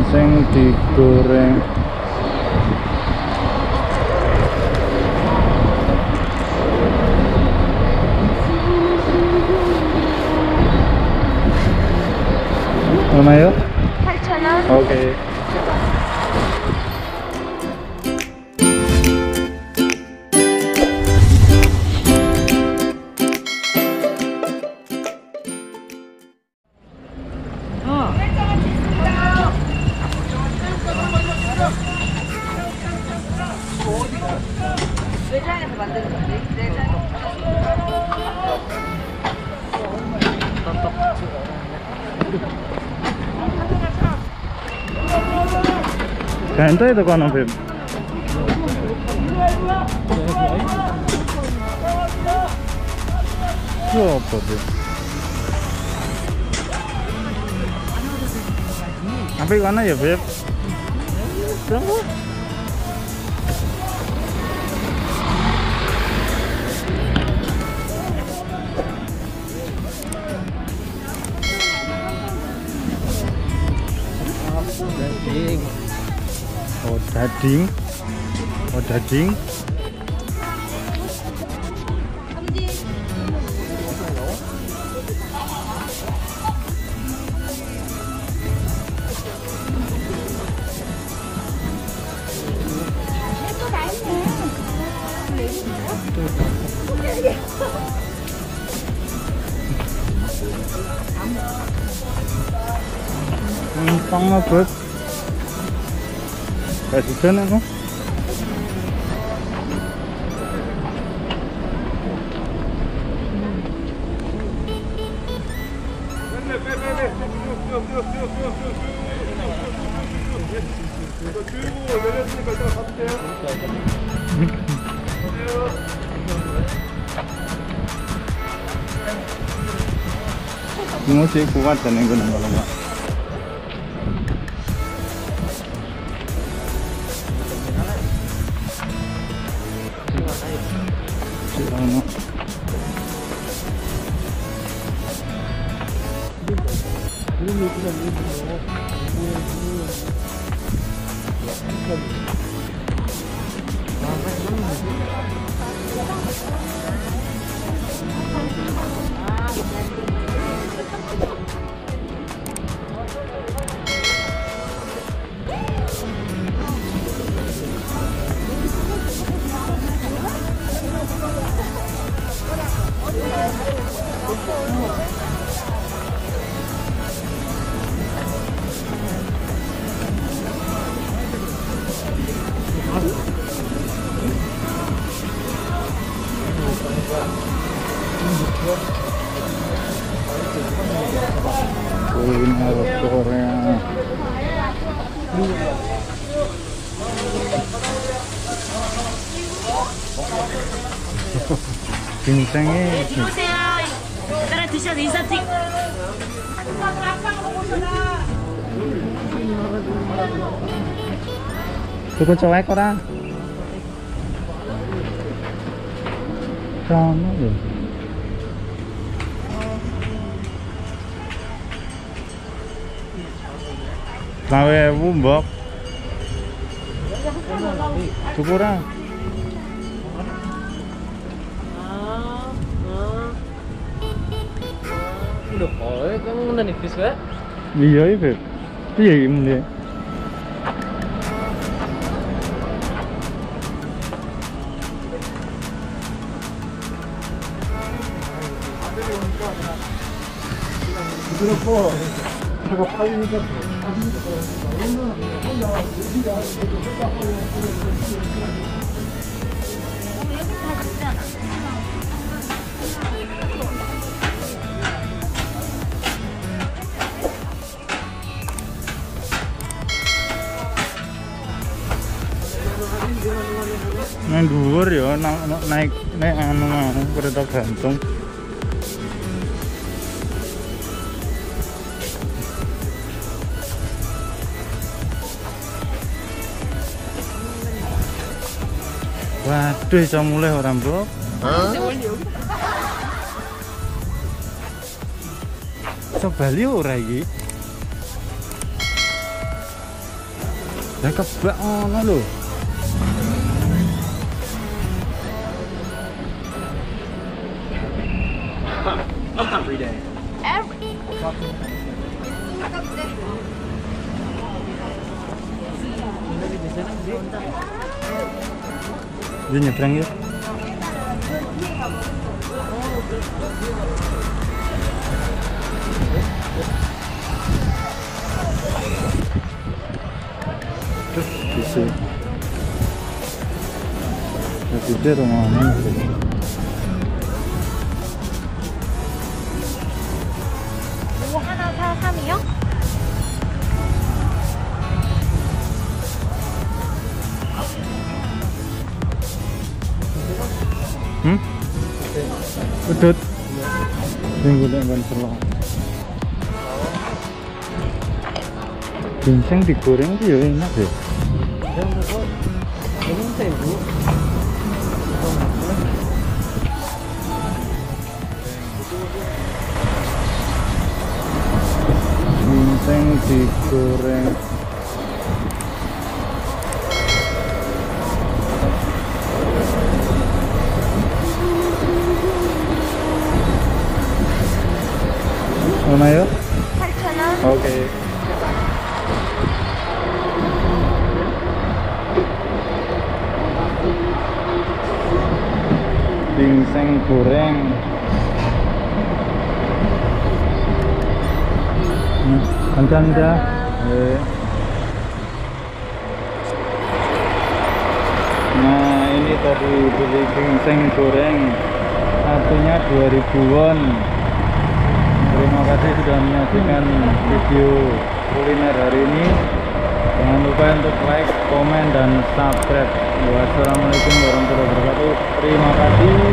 ginseng digoreng. 얼마요? 8,000원. 오케이. 외장에서 만드는 건데. 외장. Ganti itu kan Beb. Itu apa Beb? Apa mana ya Beb? Tunggu. Daging. Oh daging. Oh daging. Pang Beb. Kasih sana no? Masih kuat kan yang gunung kalau Pak. Kuliner Korea. ginsengnya. 오세요. 따라 드셔도 인사 찍. Cukup cewek orang. Sama ya. Lawe mbok. Syukuran. Udah boleh, kamu udah nipis gak? Iya Beb. Iya ini. 부드럽고 제가 빨리니까 nang dhuwur ya naik anu kereta gantung. Waduh, iso mulai orang bro. Iso bali ora iki? Lah kebak ngono lho. Every day. Dia nyebrang ya. Terus bisa. Jadi dia rumahnya. 이거 하나 사 3이요? Udut. Minggu dengan selong. Ginseng digoreng tuh ya enak deh. Yang itu ini tempe. Ginseng digoreng. Mana ya? 8,000원. Oke. Ginseng goreng. 감사합니다. 네. Nah ini tadi beli ginseng goreng, satunya 2000 won. Terima kasih sudah menyaksikan video kuliner hari ini. Jangan lupa untuk like, komen, dan subscribe. Wassalamualaikum warahmatullahi wabarakatuh. Terima kasih.